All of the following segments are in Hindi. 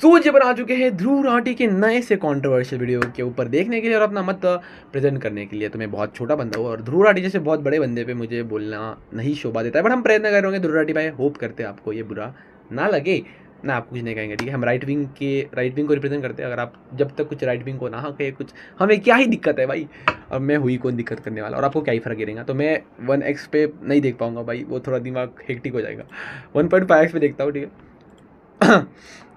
सूर्य बना चुके हैं ध्रुव राठी के नए से कंट्रोवर्शियल वीडियो के ऊपर देखने के लिए और अपना मत प्रेजेंट करने के लिए। तो मैं बहुत छोटा बंदा हूँ और ध्रुव राठी जैसे बहुत बड़े बंदे पे मुझे बोलना नहीं शोभा देता है, बट हम प्रयत्न कर रहे होंगे ध्रुव राठी भाई। होप करते हैं आपको ये बुरा ना लगे ना, आप कुछ नहीं कहेंगे, ठीक है। हम राइट विंग को रिप्रेजेंट करते हैं। अगर आप जब तक कुछ राइट विंग को ना कहे कुछ, हमें क्या ही दिक्कत है भाई। अब मैं हुई कौन दिक्कत करने वाला, और आपको क्या ही फर्क गिरेगा। तो मैं 1x पे नहीं देख पाऊंगा भाई, वो थोड़ा दिमाग हेक्टिक हो जाएगा। 1.5x पे देखता हूँ, ठीक है।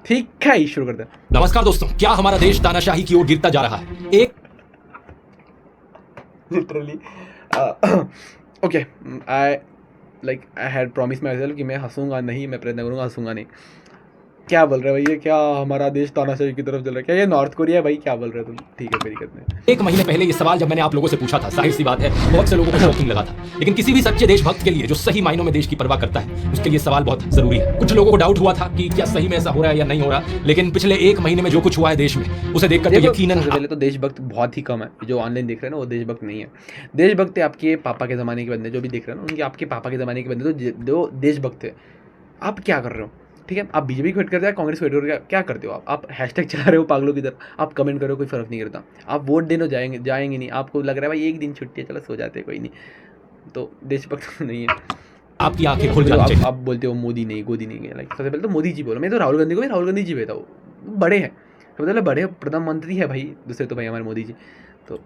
ठीक है, शुरू करते हैं। नमस्कार दोस्तों, क्या हमारा देश तानाशाही की ओर गिरता जा रहा है? एक literally okay, I had promise my self कि मैं हंसूंगा नहीं, मैं प्रयत्न करूंगा हंसूंगा नहीं। क्या बोल रहे हो भैया, क्या हमारा देश तानाशाही की तरफ चल रहा है? क्या ये नॉर्थ कोरिया है भाई? क्या बोल रहे हो तुम? ठीक है, कोई दिक्कत नहीं। एक महीने पहले ये सवाल जब मैंने आप लोगों से पूछा था, जाहिर सी बात है बहुत से लोगों को शॉकिंग लगा था। लेकिन किसी भी सच्चे देशभक्त के लिए जो सही मायनों में देश की परवाह करता है, उसके लिए सवाल बहुत जरूरी है। कुछ लोगों को डाउट हुआ था कि क्या सही में ऐसा हो रहा है या नहीं हो रहा, लेकिन पिछले एक महीने में जो कुछ हुआ है देश में, उसे देखकर तो यकीनन पहले तो देशभक्त बहुत ही कम है। जो ऑनलाइन देख रहे हैं ना, वो देशभक्त नहीं है। देशभक्त आपके पापा के ज़माने के बंदे जो भी देख रहे हैं ना, उनके आपके पापा के ज़माने के बंदे जो देशभक्त है। आप क्या कर रहे हो? ठीक है, आप बीजेपी को वेट करते हैं, कांग्रेस को वेट करते हैं, क्या करते हो आप हैशटैग चला रहे हो पागलों की तरह। आप कमेंट करो, कोई फर्क नहीं करता। आप वोट देने जाएंगे नहीं। आपको लग रहा है भाई एक दिन छुट्टी है, चलो सो जाते हैं, कोई नहीं। तो देशभक्त नहीं है। आपकी आंखें खुल जानी चाहिए। आप बोलते हो मोदी नहीं, गोदी नहीं, लाइक सबसे पहले तो मोदी जी बोलो। मैं तो राहुल गांधी को भी राहुल गांधी जी भेजता हूँ, बड़े हैं, सबसे पहले बड़े प्रधानमंत्री है भाई। दूसरे तो भाई हमारे मोदी जी। तो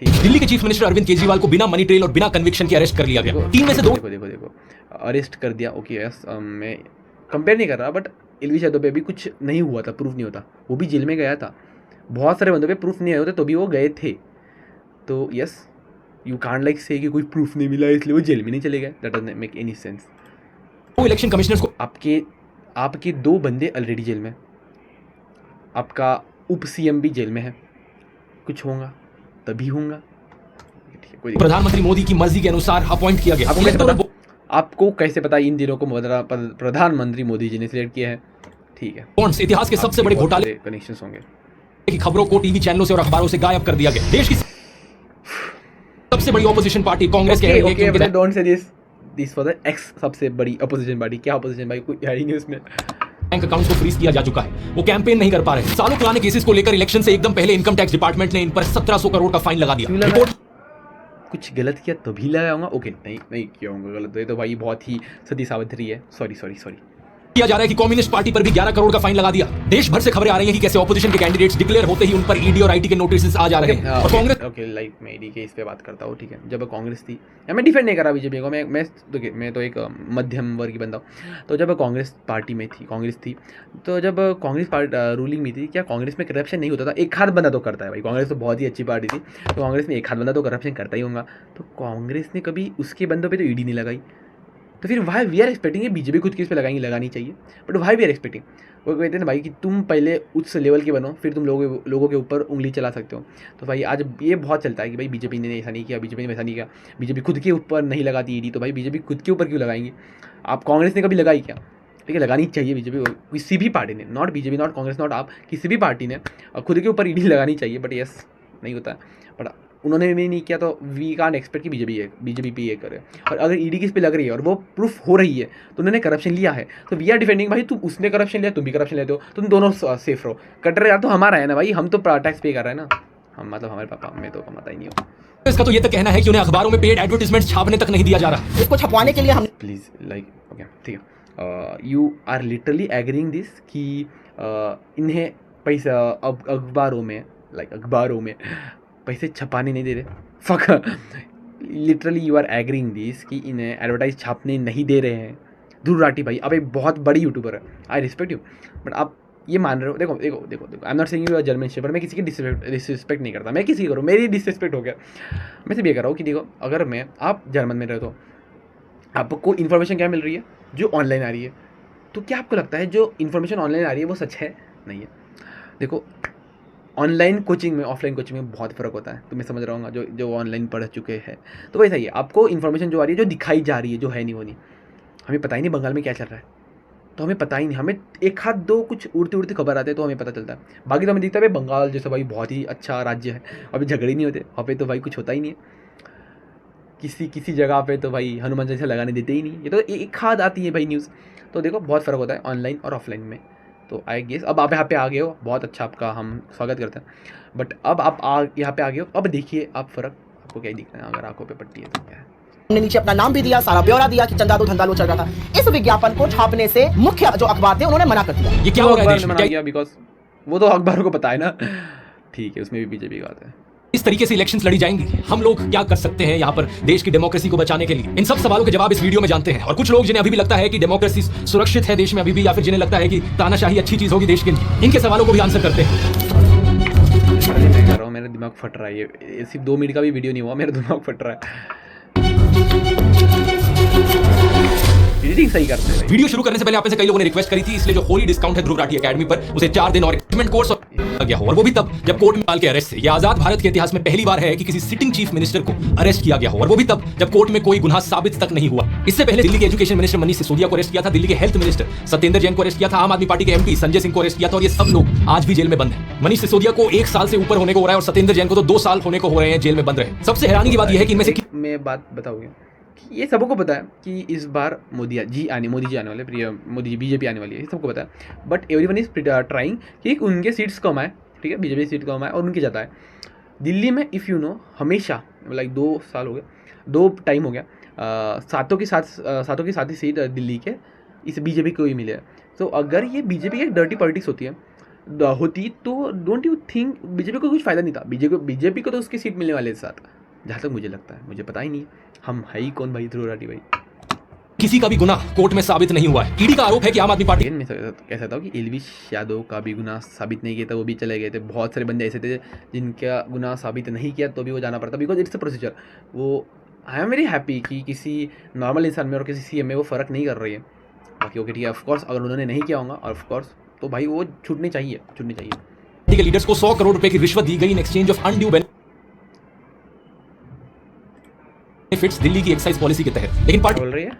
दिल्ली के चीफ मिनिस्टर अरविंद केजरीवाल को बिना मनी ट्रेल और बिना कन्विक्शन के अरेस्ट कर लिया गया। तीन में से दो देखो अरेस्ट कर दिया, ओके यस। मैं कंपेयर नहीं कर रहा, बट एलवी यादव पे भी कुछ नहीं हुआ था, प्रूफ नहीं होता। वो भी जेल में गया था। बहुत सारे बंदों पे प्रूफ नहीं आए होते तो भी वो गए थे। तो यस, यू कांट लाइक से कि कोई प्रूफ नहीं मिला इसलिए वो जेल में नहीं चले गए। That doesn't make any sense. वो इलेक्शन कमिश्नर्स को आपके दो बंदे ऑलरेडी जेल में, आपका उप सीएम भी जेल में है। कुछ होगा तभी होगा, प्रधानमंत्री मोदी की मर्जी के अनुसार अपॉइंट किया गया। आपको कैसे पता इन दिनों को प्रधानमंत्री मोदी जी ने सिलेक्ट किया है? ठीक है, कौन से इतिहास के सबसे बड़े घोटाले कनेक्शंस होंगे की खबरों को टीवी चैनलों से और अखबारों से गायब कर दिया गया। देश की सबसे बड़ी ऑपोजिशन पार्टी कांग्रेस के don't say this for the x सबसे बड़ी ऑपोजिशन पार्टी। क्या ऑपोजिशन भाई? कोई है ही नहीं उसमें। बैंक अकाउंट्स को फ्रीज किया जा चुका है, वो कैंपेन नहीं कर पा रहे। सालों पुराने केसेस को लेकर इलेक्शन से एकदम पहले इनकम टैक्स डिपार्टमेंट ने इन पर 1700 करोड़ का फाइन लगा दिया। रिपोर्ट कुछ गलत किया तो भी लगाऊंगा? ओके, नहीं किया होगा गलत, ये तो भाई बहुत ही सती सावित्री है। सॉरी किया जा रहा है कि कम्युनिस्ट पार्टी पर भी 11 करोड़ का फाइन लगा दिया। देश भर से खबरें आ रही हैं कि कैसे ऑपोजिशन के कैंडिडेट्स डिक्लेयर होते ही उन पर ईडी और आईटी के नोटिस आ जा रहे हैं। और कांग्रेस लाइक मैं ईडी के इस पे बात करता हूँ, ठीक है। जब कांग्रेस थी, मैं डिफेंड नहीं कर रहा बीजेपी को, मैं तो एक मध्यम वर्गीय बंदा हूँ। तो जब कांग्रेस पार्टी में थी, कांग्रेस थी, तो जब कांग्रेस पार्टी रूलिंग में थी, क्या कांग्रेस में करप्शन नहीं होता था? एक हाथ बंदा तो करता है भाई। कांग्रेस तो बहुत ही अच्छी पार्टी थी, तो कांग्रेस में एक हाथ बंदा तो करप्शन करता ही होगा। तो कांग्रेस ने कभी उसके बंदों पर तो ईडी नहीं लगाई। तो फिर why we are expecting, BJP खुद की इस पर लगानी चाहिए, but why we are expecting. वो कहते हैं ना भाई कि तुम पहले उस लेवल के बनो, फिर तुम लोगों के ऊपर उंगली चला सकते हो। तो भाई आज ये बहुत चलता है कि भाई बीजेपी ने ऐसा नहीं किया, बीजेपी ने ऐसा नहीं किया, बीजेपी खुद के ऊपर नहीं लगाती ईडी। तो भाई बीजेपी खुद के ऊपर क्यों लगाएंगी? आप कांग्रेस ने कभी लगाई क्या? ठीक है, लगानी चाहिए बीजेपी, किसी भी पार्टी ने, not BJP not Congress not आप, किसी भी पार्टी ने खुद के ऊपर ईडी लगानी चाहिए। बट यस, नहीं होता है, बट उन्होंने भी नहीं किया। तो वी कांट एक्सपेक्ट कि बीजेपी पे ये करे। और अगर ईडी किस पे लग रही है और वो प्रूफ हो रही है तो उन्होंने करप्शन लिया है, तो वी आर डिफेंडिंग भाई। तुम उसने करप्शन लिया, तुम भी करप्शन लेते हो, तुम दोनों सेफ रहो। कटर यार तो हमारा है ना भाई, हम तो टैक्स पे कर रहे हैं ना, हम मतलब हमारे पापा में तो कमाता ही नहीं हो। इसका तो ये तक कहना है कि उन्हें अखबारों में पेड एडवर्टाइजमेंट छापने तक नहीं दिया जा रहा। इसको छपवाने के लिए हम प्लीज लाइक ओके, ठीक है, you are literally agreeing this कि इन्हें पैसा अब अखबारों में पैसे छपाने नहीं दे रहे। Fuck, literally you are agreeing this कि इन्हें एडवर्टाइज छापने नहीं दे रहे हैं। ध्रुव राठी भाई अब एक बहुत बड़ी यूट्यूबर है, आई रिस्पेक्ट यू, बट आप ये मान रहे हो। देखो I am not saying you are German shepherd. मैं किसी की डिसरिस्पेक्ट नहीं करता, मैं किसी की करूँ, मेरी डिसरिस्पेक्ट हो गया। मैं सिर्फ ये कर रहा हूँ कि देखो, अगर आप जर्मन में रहे तो आपको इन्फॉर्मेशन क्या मिल रही है? जो ऑनलाइन आ रही है। तो क्या आपको लगता है जो इन्फॉर्मेशन ऑनलाइन आ रही है वो सच है? नहीं है। देखो, ऑनलाइन कोचिंग में ऑफलाइन कोचिंग में बहुत फ़र्क होता है, तो मैं समझ रहा हूँ जो ऑनलाइन पढ़ चुके हैं। तो वैसा ही है, आपको इन्फॉर्मेशन जो आ रही है, जो दिखाई जा रही है, जो है नहीं वो नहीं। हमें पता ही नहीं बंगाल में क्या चल रहा है, तो हमें पता ही नहीं। हमें एक हाथ दो कुछ उड़ती खबर आते हैं तो हमें पता चलता है। बाकी तो हमें दिखता है भाई बंगाल जैसा भाई बहुत ही अच्छा राज्य है, अभी झगड़े नहीं होते वहाँ पे, तो भाई कुछ होता ही नहीं है। किसी जगह पे तो भाई हनुमान चालीसा लगाने देते ही नहीं। ये तो एक हाथ आती है भाई न्यूज़। तो देखो बहुत फ़र्क होता है ऑनलाइन और ऑफलाइन में। तो आई गेस अब आप यहाँ पे आ गए हो, बहुत अच्छा, आपका हम स्वागत करते हैं। बट अब आप यहाँ पे आ गए हो, अब देखिए आप फ़र्क आपको क्या ही दिख रहा है, अगर आंखों पे पट्टी है तो क्या है। हमने नीचे अपना नाम भी दिया, सारा ब्यौरा दिया कि चंदा दो धंधा लो चल रहा था। इस विज्ञापन को छापने से मुख्य जो अखबार थे उन्होंने मना कर दिया। ये क्या हो रहा है अखबार देश ने में? मना क्या किया बिकॉज वो तो अखबार को पता है ना। ठीक है, उसमें भी बीजेपी का आता है। इस तरीके से इलेक्शंस लड़ी जाएंगी? हम लोग क्या कर सकते हैं यहाँ पर देश की डेमोक्रेसी को बचाने के लिए? इन सब सवालों के जवाब इस वीडियो में जानते हैं। और कुछ लोग जिन्हें अभी भी लगता है कि डेमोक्रेसी सुरक्षित है देश में अभी भी, या फिर जिन्हें लगता है कि तानाशाही अच्छी चीज होगी देश के लिए, इनके सवालों को भी आंसर करते हैं। अरे मैं कर रहा हूँ, मेरा दिमाग फट रहा है, ये सिर्फ 2 मिनट का भी वीडियो नहीं हुआ, मेरा दिमाग फट रहा है। एडिटिंग सही करते हैं। वीडियो शुरू करने से पहले आप में से कई लोगों ने रिक्वेस्ट करी थी, इसलिए जो होली डिस्काउंट है ध्रुव राठी एकेडमी पर, उसे 4 दिन और एंगेजमेंट कोर्स गया हो, और वो भी तब जब कोर्ट में डाल के अरेस्ट से। यह आजाद भारत के इतिहास में पहली बार है कि किसी सिटिंग चीफ मिनिस्टर को अरेस्ट किया गया हो, और वो भी तब जब कोर्ट में कोई गुनाह साबित तक नहीं हुआ। इससे पहले दिल्ली के एजुकेशन मिनिस्टर मनीष सिसोदिया को अरेस्ट किया था, दिल्ली के हेल्थ मिनिस्टर सत्येंद्र जैन को अरेस्ट किया था, आम आदमी पार्टी के एमपी संजय सिंह को अरेस्ट किया था, और ये सब लोग आज भी जेल में बंद हैं। मनीष सिसोदिया को 1 साल से ऊपर होने को हो रहा है, और सत्येंद्र जैन को तो 2 साल होने को हो रहे हैं जेल में बंद रहे। सबसे हैरानी की बात यह है कि इनमें से मैं बात बताऊंगी कि ये सबको पता है कि इस बार मोदी जी आने वाले, प्रिय मोदी जी, बीजेपी आने वाली है, ये सबको पता है। बट एवरीवन इज ट्राइंग कि उनके सीट्स कम आए, ठीक है, बीजेपी सीट कम आए और उनकी जाता है। दिल्ली में इफ़ यू नो हमेशा लाइक 2 साल हो गए, 2 टाइम हो गया, सातों की साथ ही सीट दिल्ली के इस बीजेपी को ही मिले हैं। तो अगर ये बीजेपी की एक डर्टी पॉलिटिक्स होती तो डोंट यू थिंक बीजेपी को कुछ फ़ायदा नहीं था। बीजेपी को तो उसकी सीट मिलने वाले साथ, जहाँ तक मुझे लगता है, मुझे पता ही नहीं है, हम है ही कौन भाई ध्रुव राठी भाई। किसी का भी गुनाह कोर्ट में साबित नहीं हुआ है। ईडी का आरोप है कि आम आदमी पार्टी, मैं कह सकता हूँ कि एलवी यादव का भी गुनाह साबित नहीं किया था, वो भी चले गए थे। बहुत सारे बंदे ऐसे थे जिनका गुनाह साबित नहीं किया तो भी वो जाना पड़ता, बिकॉज इट्स अ प्रोसीजर। वो आई एम वेरी हैप्पी कि किसी नॉर्मल इंसान में और किसी सीएम में वो फ़र्क नहीं कर रही है। बाकी ओके ठीक है, ऑफकोर्स अगर उन्होंने नहीं किया होगा ऑफकोर्स तो भाई वो छूटनी चाहिए। के लीडर्स को 100 करोड़ रुपए की रिश्वत दी गई in exchange of undue benefits Delhi की एक्साइज पॉलिसी के तहत। लेकिन पार्टी बोल रही है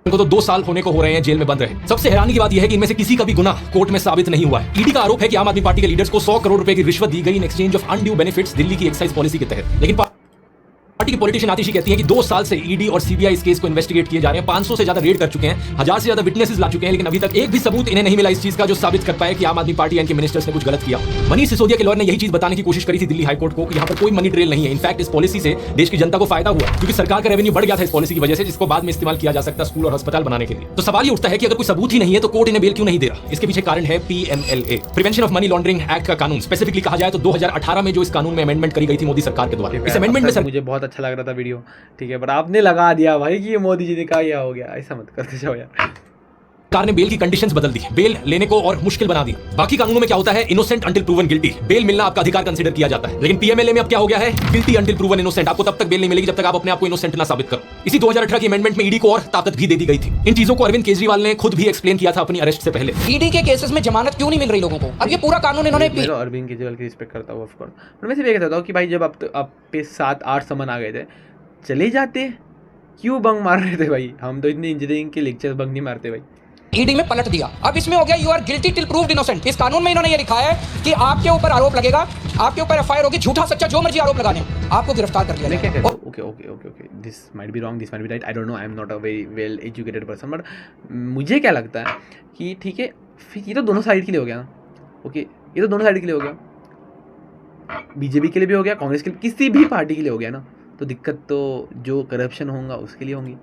को तो 2 साल होने को हो रहे हैं जेल में बंद रहे। सबसे हैरानी की बात यह है कि इनमें से किसी का भी गुनाह कोर्ट में साबित नहीं हुआ है। ईडी का आरोप है कि आम आदमी पार्टी के लीडर्स को 100 करोड़ रुपए की रिश्वत दी गई in exchange of undue benefits Delhi की एक्साइज पॉलिसी के तहत। लेकिन पार्टी की पॉलिटिशियन आतिशी कहती है कि 2 साल से ईडी और सीबीआई इस केस को इन्वेस्टिगेट किए जा रहे हैं, 500 से ज्यादा रेड कर चुके हैं, 1000 से ज्यादा विटनेसेस ला चुके हैं, लेकिन अभी तक एक भी सबूत इन्हें नहीं मिला इस चीज का जो साबित कर पाए कि आम आदमी पार्टी या इनके मिनिस्टर्स ने कुछ गलत किया। मनीष सिसोदिया के लॉयर ने यही चीज बताने की कोशिश करी थी दिल्ली हाईकोर्ट को कि यहाँ पर कोई मनी ट्रेल नहीं है। इनफैक्ट इस पॉलिसी से देश की जनता को फायदा हुआ क्योंकि सरकार का रेवेन्यू बढ़ गया था इस पॉलिसी की वजह से, जिसको बाद में इस्तेमाल किया जा सकता है स्कूल और अस्पताल बनाने के लिए। तो सवाल ये उठता है कि अगर कोई सबूत ही नहीं है तो कोर्ट इन्हें बेल क्यों नहीं दे रहा? इसके पीछे कारण है PMLA, prevention of money laundering act का कानून। स्पेसिफिकली कहा जाए तो 2018 में जो इस कानून में अमेंडमेंट करी गई थी मोदी सरकार के द्वारा। इस अमेंडमेंट में मुझे बहुत अच्छा लग रहा था वीडियो, ठीक है, बट आपने लगा दिया भाई कि ये मोदी जी ने कहा यह हो गया, ऐसा मत करते जाओ यार। सरकार ने बेल की कंडीशंस बदल दी, बेल लेने को और मुश्किल बना दी। बाकी कानूनों में क्या होता है, innocent until proven guilty, bail मिलना आपका अधिकार कंसीडर किया जाता है। लेकिन PMLA में अब क्या हो गया है, गिल्टी अंटिल प्रूवन इनोसेंट। आपको तब तक बेल नहीं मिलेगी जब तक आप अपने आप को इनोसेंट ना साबित करो। इसी 2018 की अमेंडमेंट में ईडी को और ताकत भी दे दी गई थी। इन चीजों को अरविंद केजरीवाल ने खुद भी एक्सप्लेन किया था अपनी अरेस्ट से पहले। ईडी के केसेस में जमानत क्यों नहीं मिल रही लोगों को? अब ये पूरा कानून इन्होंने अरविंद केजरीवाल की रिस्पेक्ट करता हूँ ऑफकोर्स, पर मैं सिर्फ ये कहता हूँ कि भाई जब आप पे 7-8 समन आ गए थे, चले जाते, क्यों बंक मार रहे थे भाई? हम तो इतने इंजीनियरिंग के लेक्चर्स बंक नहीं मारते भाई। ईडी में पलट दिया, अब इसमें हो गया you are guilty till proved innocent. इस कानून में इन्होंने ये लिखा है कि आपके ऊपर आरोप लगेगा, आपके ऊपर FIR होगी, झूठा सच्चा जो मर्जी आरोप लगाने, आपको गिरफ्तार कर लिया जाएगा। Okay, this might be wrong, this might be right, I don't no, I am not a very well educated person, but मुझे क्या लगता है कि ठीक है, फिर ये तो दोनों साइड के लिए हो गया ना। ओके, ये तो दोनों साइड के लिए हो गया, बीजेपी के लिए भी हो गया, कांग्रेस के लिए, किसी भी पार्टी के लिए हो गया ना। तो दिक्कत तो जो करप्शन होगा उसके लिए होंगी।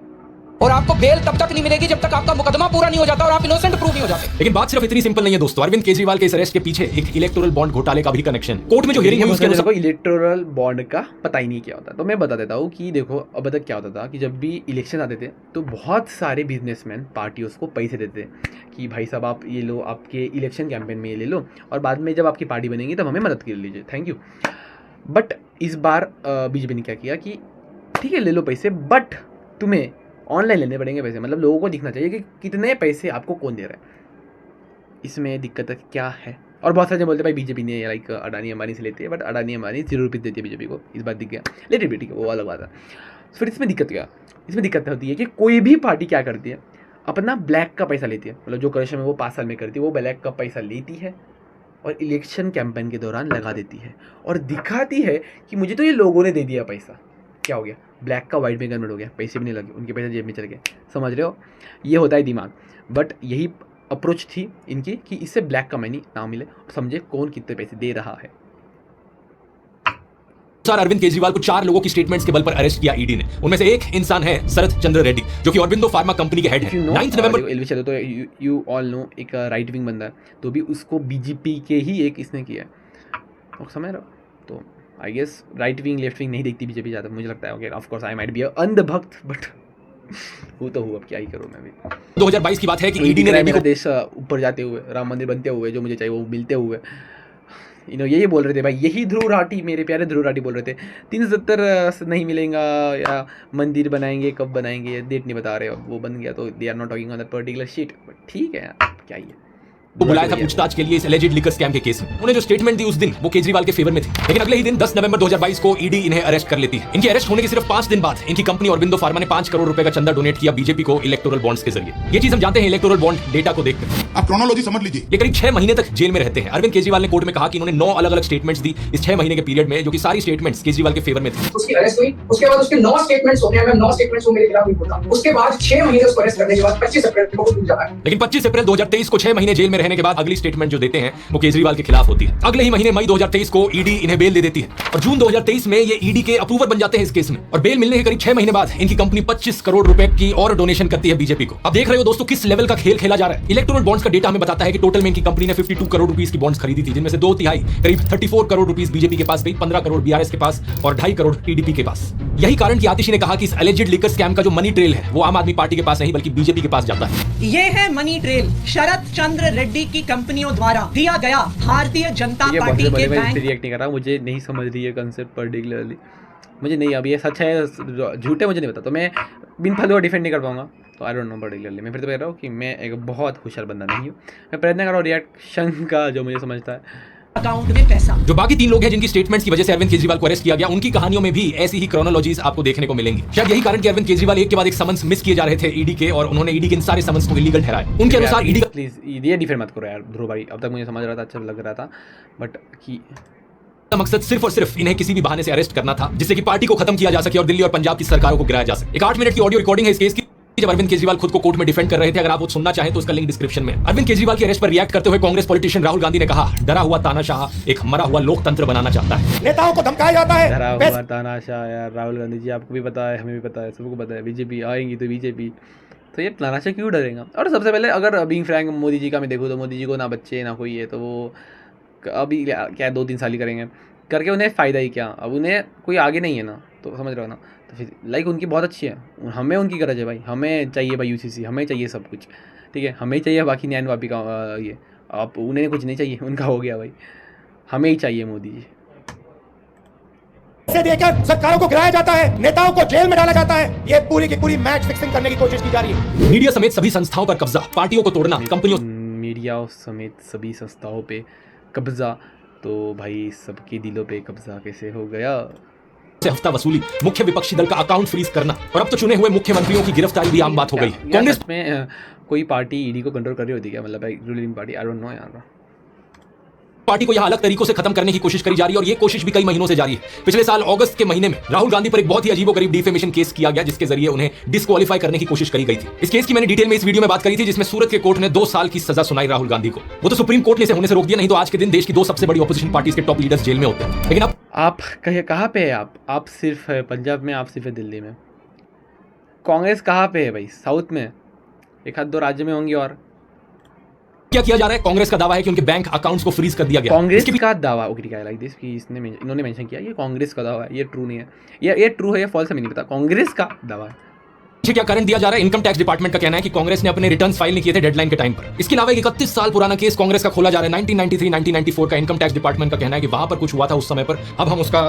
और आपको बेल तब तक नहीं मिलेगी जब तक आपका मुकदमा पूरा नहीं हो जाता और आप इनोसेंट प्रूव नहीं हो जाते। लेकिन बात सिर्फ इतनी सिंपल नहीं है दोस्तों। अरविंद केजरीवाल के इस अरेस्ट के पीछे एक इलेक्टोरल बॉन्ड घोटाले का भी कनेक्शन। कोर्ट में जो हियरिंग हुई उसके अनुसार इलेक्टोरल बॉन्ड का पता ही नहीं क्या होता। तो मैं बता देता हूँ कि देखो अब तक क्या होता था कि जब भी इलेक्शन आते थे तो बहुत सारे बिजनेसमैन पार्टियों को पैसे देते कि भाई साहब आप ये लो, आपके इलेक्शन कैंपेन में ये ले लो, और बाद में जब आपकी पार्टी बनेगी तब हमें मदद कर लीजिए, थैंक यू। बट इस बार बीजेपी ने क्या किया कि ठीक है ले लो पैसे, बट तुम्हें ऑनलाइन लेने पड़ेंगे पैसे, मतलब लोगों को दिखना चाहिए कि कितने पैसे आपको कौन दे रहा है। इसमें दिक्कत क्या है? और बहुत सारे बोलते हैं भाई बीजेपी ने लाइक अडानी अंबानी से लेते हैं, बट अडानी अंबानी 0 रुपये देती है बीजेपी को, इस बार दिख गया, लेटे भी ठीक है, वो अलग बात है। फिर इसमें दिक्कत क्या? इसमें दिक्कत होती है कि कोई भी पार्टी क्या करती है, अपना ब्लैक का पैसा लेती है, मतलब जो करप्शन में वो 5 साल में करती है वो ब्लैक का पैसा लेती है और इलेक्शन कैंपेन के दौरान लगा देती है और दिखाती है कि मुझे तो ये लोगों ने दे दिया पैसा। क्या हो गया? ब्लैक का वाइट में कन्वर्ट हो गया, पैसे भी नहीं लगे, उनके पैसे जेब में चले गए। समझ रहे हो? ये होता है दिमाग। बट यही अप्रोच थी इनकी कि इससे ब्लैक का मनी ना मिले, समझे कौन कितने पैसे दे रहा है। सर अरविंद केजरीवाल को 4 लोगों की स्टेटमेंट्स के बल पर अरेस्ट किया ईडी ने। उनमें से एक इंसान है शरद चंद्र रेड्डी, जो कि ऑरबिंदो फार्मा कंपनी के हेड है। 9 नवंबर तो यू ऑल नो एक राइट विंग बंदा है, तो भी उसको बीजेपी के ही एक इसने किया है, तो समझ रहे हो। तो I guess right wing left wing नहीं देखती बीजेपी ज़्यादा, मुझे लगता है। Okay of course I might be अंधभक्त, बट वो तो हूँ, अब क्या ही करूँ मैं भी। 2022 की बात है कि ईडी ने मेरा देश ऊपर जाते हुए, राम मंदिर बनते हुए, जो मुझे चाहिए वो मिलते हुए, यही बोल रहे थे भाई, यही ध्रुव राठी, मेरे प्यारे ध्रुव राठी बोल रहे थे 370 नहीं मिलेगा या मंदिर बनाएंगे, कब बनाएंगे डेट नहीं बता रहे, अब वो बन गया तो they are not talking on that particular shit, but ठीक है यार, क्या ही है। वो बुलाया था पूछताछ के लिए इस एलिजिड लिकर स्कैम के केस में। उन्होंने जो स्टेटमेंट दी उस दिन वो केजरीवाल के फेवर में थी, लेकिन अगले ही दिन 10 नवंबर 2022 को ईडी इन्हें अरेस्ट कर लेती है। इनके अरेस्ट होने के सिर्फ 5 दिन बाद इनकी कंपनी ऑरबिंदो फार्मा ने 5 करोड़ रुपए का चंदा डोनेट किया बीजेपी को इलेक्टोरल बॉन्ड्स के जरिए। ये चीज हम जानते हैं इलेक्टोरल बॉन्ड डेटा को देखकर। आप क्रोनोलॉजी समझ लीजिए। ये करीब 6 महीने तक जेल में रहते हैं। अरविंद केजरीवाल ने कोर्ट में कहा कि इन्होंने 9 अलग अलग स्टेटमेंट्स दी इस 6 महीने के पीरियड में, जो कि सारी स्टेटमेंट्स केजरीवाल के फेवर में थी। उसकी अरेस्ट हुई, उसके बाद उसके 9 स्टेटमेंट्स हो गए, मैं 9 स्टेटमेंट्स को मेरे खिलाफ नहीं बोलता। उसके बाद 6 महीने उसको अरेस्ट करने के बाद 25 अप्रैल को छूट जाता है। लेकिन 25 अप्रैल 2023 को 6 महीने जेल में रहने के बाद अगली स्टेटमेंट जो देते हैं वो केजरीवाल के खिलाफ होती है। अगले ही महीने मई 2023 को ईडी इन्हें बेल दे देती है और जून 2023 में ये ईडी के अप्रूवर बन जाते हैं इस केस में। और बेल मिलने के करीब 6 महीने बाद इनकी कंपनी 25 करोड़ रुपए की और डोनेशन करती है बीजेपी को। अब देख रहे हो दोस्तों किस लेवल का खेल खेला जा रहा है। इलेक्टोरल बॉन्ड्स का डेटा हमें बताता है कि टोटल में इनकी कंपनी ने 52 करोड़ रुपीस की बॉन्ड्स खरीदी थी, जिनमें से 2/3 करीब 34 करोड़ रुपीस बीजेपी के पास गई, 15 करोड़ बीआरएस के पास और 2.5 करोड़ टीडीपी के पास। यही कारण कि आतिशी ने कहा कि इस एलिजिड लिकर स्कैम का जो मनी ट्रेल है वो आम आदमी पार्टी के पास नहीं बल्कि बीजेपी के पास जाता है। ये है मनी ट्रेल शरद चंद्र रेड्डी की कंपनियों द्वारा दिया गया भारतीय जनता पार्टी के बैंक। रिएक्ट नहीं कर रहा, मुझे नहीं समझ रही है कंसेप्ट पर्टिकुलरली, मुझे नहीं, अब ये सच है झूठ है मुझे नहीं पता, तो मैं बिन फालतू डिफेंड नहीं कर पाऊंगा, तो आई डोंट नो पर्टिकुलरली। मैं फिर तो कह रहा हूँ कि मैं एक बहुत होशियार बंदा नहीं हूँ, मैं प्रयत्न कर रहा हूँ रिएक्शन का जो मुझे समझता है। अकाउंट में पैसा। जो बाकी 3 लोग हैं जिनकी स्टेटमेंट्स की वजह से अरविंद केजरीवाल को अरेस्ट किया गया, उनकी कहानियों में भी ऐसी ही क्रोनोलॉजीज आपको देखने को मिलेंगी। शायद यही कारण कि अरविंद केजरीवाल एक के बाद एक समन्स मिस किए जा रहे थे ईडी के, और उन्होंने ईडी के इन सारे समन्स को इलीगल ठहराया। उनके अनुसार ईडी प्लीज ये डिफेंड मत करो यार ध्रुव भाई, अब तक मुझे समझ रहा था, अच्छा लग रहा था, बट कि मकसद सिर्फ और सिर्फ इन्हें किसी भी बहाने से अरेस्ट करना था जिससे कि पार्टी को खत्म किया जा सके और दिल्ली और पंजाब की सरकारों को गिराया जा सके। एक 8 मिनट की ऑडियो रिकॉर्डिंग है इस केस की, जब अरविंद केजरीवाल खुद को कोर्ट में डिफेंड कर रहे थे। अगर आप वो सुनना चाहें तो उसका लिंक डिस्क्रिप्शन में। अरविंद केजरीवाल के अरेस्ट पर रिएक्ट करते हुए कांग्रेस पॉलिटिशियन राहुल गांधी ने कहा, डरा हुआ तानाशाह एक मरा हुआ लोकतंत्र बनाना चाहता है। नेताओं को धमकाया जाता है। डरा हुआ तानाशाह यार राहुल गांधी जी, आपको भी पता है, हमें भी पता है, सबको पता है, बीजेपी आएंगी तो बीजेपी, तो ये तानाशाह क्यों डरेगा। और सबसे पहले अगर बीइंग फ्रैंक मोदी जी का मैं देखूँ तो मोदी जी को ना बच्चे ना कोई है, तो वो अभी क्या 2-3 साल ही करेंगे, करके उन्हें फ़ायदा ही क्या, अब उन्हें कोई आगे नहीं है ना, तो समझ रहे हो ना। तो फिर लाइक उनकी बहुत अच्छी है, हमें उनकी गरज है भाई, हमें चाहिए भाई यूसीसी, हमें चाहिए सब कुछ, ठीक है, हमें चाहिए बाकी न्याय वापी का ये, आप उन्हें कुछ नहीं चाहिए, उनका हो गया भाई, हमें ही चाहिए मोदी जी। से देकर सरकारों को गिराया जाता है, नेताओं को जेल में डाला जाता है। ये पूरी की पूरी मैच फिक्सिंग करने की कोशिश की जा रही है। मीडिया समेत सभी संस्थाओं पर कब्जा, पार्टियों को तोड़ना, कंपनियों मीडिया समेत सभी संस्थाओं पे कब्जा, तो भाई सबके दिलों पे कब्जा कैसे हो गया। से हफ्ता वसूली, मुख्य विपक्षी दल का अकाउंट फ्रीज करना और अब तो चुने हुए मुख्यमंत्रियों की गिरफ्तारी भी आम बात हो गई। कांग्रेस में कोई पार्टी ईडी को कंट्रोल कर रही होती है क्या, मतलब ruling party, I don't no यार। पार्टी को यहां अलग तरीकों से खत्म करने की कोशिश करी जा रही है, और ये कोशिश भी कई महीनों से जारी है। पिछले साल अगस्त के महीने में राहुल गांधी पर एक बहुत ही अजीबोगरीब डिफेमेशन केस किया गया, जिसके जरिए उन्हें डिस्क्वालीफाई करने की कोशिश करी गई थी। इस केस की मैंने डिटेल में इस वीडियो में बात करी थी, जिसमें सूरत के कोर्ट ने 2 साल की सजा सुनाई राहुल गांधी को। वो तो सुप्रीम कोर्ट ने इसे होने से रोक दिया, नहीं तो आज के दिन देश की 2 सबसे बड़ी ऑपोजिशन पार्टीज के टॉप लीडर्स जेल में होते हैं। लेकिन अब आप कहाँ पे है, आप सिर्फ पंजाब में, आप सिर्फ दिल्ली में, कांग्रेस कहाँ पे है भाई, साउथ में, 1-2 राज्य में होंगी। और क्या किया जा रहा है, कांग्रेस का दावा है कि उनके बैंक अकाउंट्स को फ्रीज कर दिया गया। कांग्रेस का दावा, ओके क्या लाइक दिस कि इन्होंने मेंशन किया ये कांग्रेस का दावा है, ये ट्रू नहीं है, ये ट्रू है या फॉल्स है नहीं पता, कांग्रेस का दावा है। क्या कारण दिया जा रहा है, इनकम टैक्स डिपार्टमेंट का कहना है कि कांग्रेस ने अपने रिटर्न्स फाइल नहीं किए थे डेडलाइन के टाइम पर। इसके अलावा 31 साल पुराना केस कांग्रेस का खोला जा रहा है, 1993-1994 का। इनकम टैक्स डिपार्टमेंट का कहना है कि वहां पर कुछ हुआ था उस समय पर, अब हम उसका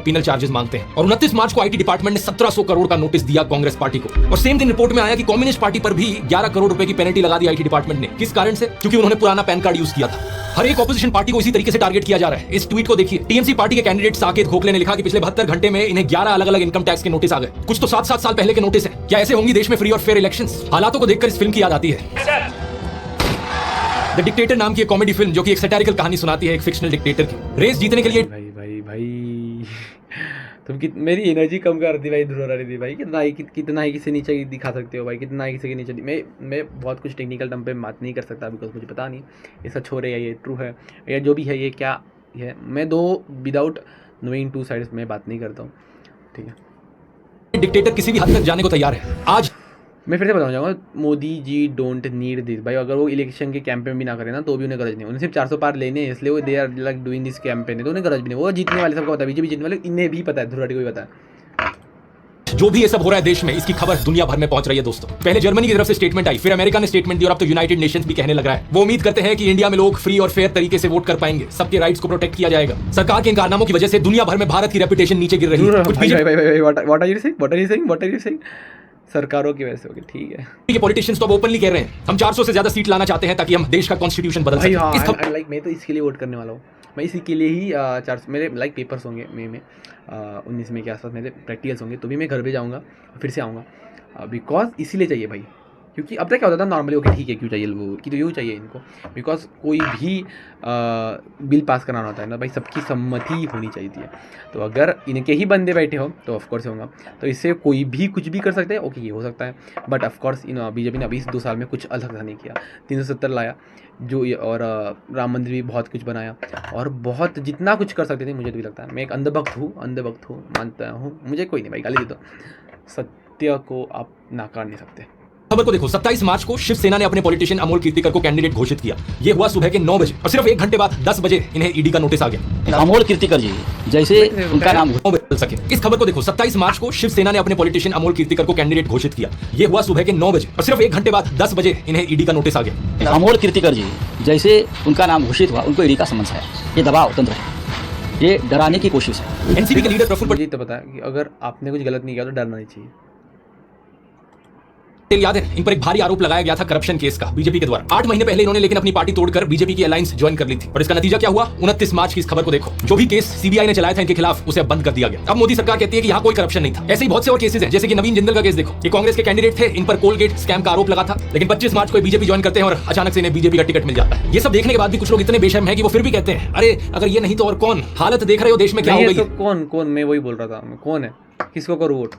पीनल चार्जेस मांगते हैं। और 29 मार्च को आईटी डिपार्टमेंट ने 1700 करोड़ का नोटिस दिया कांग्रेस पार्टी को। और सेम दिन रिपोर्ट में आया कि कम्युनिस्ट पार्टी पर भी 11 करोड़ रुपए की पेनल्टी लगा दी आईटी डिपार्टमेंट ने। किस कारण से, क्योंकि उन्होंने पुराना पैन कार्ड यूज किया था। हर एक ऑपोजिशन पार्टी को इसी तरीके से टारगेट किया जा रहा है। इस ट्वीट को देखिए, टीएमसी पार्टी के कैंडिडेट साकेत खोखले ने लिखा कि पिछले 72 घंटे में इन्हें 11 अलग अलग इनकम टैक्स के नोटिस आ गए। कुछ तो 7-7 साल पहले के नोटिस है। क्या ऐसे होंगी देश में फ्री और फेयर इलेक्शंस? हालातों को देखकर इस फिल्म की याद आती है द डिक्टेटर नाम की एक कॉमेडी फिल्म, जो कि एक सैटारिकल कहानी सुनाती है एक फिक्शनल डिक्टेटर की। रेस जीतने के लिए भाई मेरी एनर्जी कम कर दी भाई ध्रुव दी भाई। कितना ही किसी नीचे दिखा सकते हो भाई, कितना ही किसी के नीचे। मैं बहुत कुछ टेक्निकल टर्म पे बात नहीं कर सकता बिकॉज मुझे पता नहीं ये सच हो रहा है, ये ट्रू है या जो भी है, ये क्या है। मैं दो विदाउट नोइंग टू साइड्स में बात नहीं करता हूँ, ठीक है। डिक्टेटर किसी भी हद तक जाने को तैयार है। आज मैं फिर से बताना चाहूँगा, Modi ji don't need this भाई। अगर वो इलेक्शन के कैंपेन भी ना करें ना तो भी उन्हें गरज नहीं, उन्हें सिर्फ 400 पार लेने हैं, इसलिए वो they are like doing this campaign है, तो उन्हें गरज भी नहीं। वो जीतने वाले सबको पता है, बीजेपी जीतने वाले इन्हें भी पता है, ध्रुव को भी पता है। जो भी ये सब हो रहा है देश में, इसकी खबर दुनिया भर में पहुंच रही है दोस्तों। पहले जर्मनी की तरफ से स्टेटमेंट आई, फिर अमेरिका ने स्टेटमेंट दी और अब तो यूनाइटेड नेशंस भी कहने लग रहा है। वो उम्मीद करते हैं कि इंडिया में लोग फ्री और फेयर तरीके से वोट कर पाएंगे, सबके राइट्स को प्रोटेक्ट किया जाएगा। सरकार के इन कारनामों की वजह से दुनिया भर में भारत की रेपुटेशन नीचे गिर रही है। What are you saying? सरकारों की वजह से होगी, ठीक है। ये पॉलिटिशियंस तो अब ओपनली कह रहे हैं हम 400 से ज्यादा सीट लाना चाहते हैं ताकि हम देश का कॉन्स्टिट्यूशन बदल सकें। लाइक मैं तो इसके लिए वोट करने वाला हूँ, मैं इसी के लिए ही 400 मेरे लाइक पेपर्स होंगे मई में 19 मई के आसपास मेरे प्रैक्टिकल्स होंगे, तो भी मैं घर पे जाऊँगा, फिर से आऊँगा बिकॉज इसीलिए चाहिए भाई। क्योंकि अब तक क्या होता था नॉर्मली, ओके ठीक है क्यों चाहिए वो कि तो यूँ चाहिए इनको, बिकॉज कोई भी बिल पास कराना होता है ना भाई, सबकी सम्मति होनी चाहिए थी। तो अगर इनके ही बंदे बैठे हो तो ऑफकोर्स होगा, तो इससे कोई भी कुछ भी कर सकते हैं, ओके ये हो सकता है। बट ऑफकोर्स बीजेपी ने अभी इस 2 साल में कुछ अलग नहीं किया, 370 लाया जो ये, और राम मंदिर भी बहुत कुछ बनाया, और बहुत जितना कुछ कर सकते थे। मुझे तो भी लगता है, मैं एक अंधभक्त हूँ मानता हूँ, मुझे कोई नहीं भाई गाली दे दो, सत्य को आप नाकार नहीं सकते। खबर को देखो, 27 मार्च को शिवसेना ने अपने पॉलिटिशियन अमोल कीर्तिकर को कैंडिडेट घोषित किया। ये हुआ सुबह के 9 बजे और सिर्फ 1 घंटे बाद 10 बजे इन्हें ईडी का नोटिस आ गया। अमोल कीर्तिकर जी जैसे उनका नाम बदल सके। इस खबर को देखो, 27 मार्च को शिवसेना ने अपने पॉलिटिशियन अमोल कीर्तिकर को कैंडिडेट घोषित किया। ये हुआ सुबह के 9 बजे और सिर्फ 1 घंटे बाद 10 बजे इन्हें ईडी का नोटिस आ गया। अमोल कीर्तिकर जी जैसे उनका नाम घोषित हुआ, उनको ईडी का समन्स है। ये दबाव तंत्र है, ये डराने की कोशिश है। एनसीपी के लीडर प्रफुल्ल मुझे तो पता है कि अगर आपने कुछ गलत नहीं किया तो डरना नहीं चाहिए। याद है, इन पर एक भारी आरोप लगाया गया था करप्शन केस का बीजेपी के द्वारा। 8 महीने पहले इन्होंने लेकिन अपनी पार्टी तोड़कर बीजेपी की अलायंस ज्वाइन कर ली थी, और इसका नतीजा क्या हुआ? 29 मार्च की इस खबर को देखो, जो भी केस सीबीआई ने चलाया था इनके खिलाफ उसे बंद कर दिया गया। अब मोदी सरकार कहती है कि यहाँ कोई करप्शन नहीं था। ऐसे ही बहुत से और केसेस हैं, जैसे कि नवीन जिंदल का केस देखो, ये कांग्रेस के कैंडिडेट थे, इन पर कोलगेट स्कैम का आरोप लगा था, लेकिन 25 मार्च को बीजेपी ज्वाइन करते हैं और अचानक से इन्हें बीजेपी का टिकट मिल जाता है। ये सब देखने के बाद भी कुछ लोग इतने बेशर्म है कि वो फिर भी कहते हैं अरे अगर ये नहीं तो और कौन। हालत देख रहे हो देश में क्या हो गई है। कौन मैं वही बोल रहा था, कौन है, किसको करूँ वोट।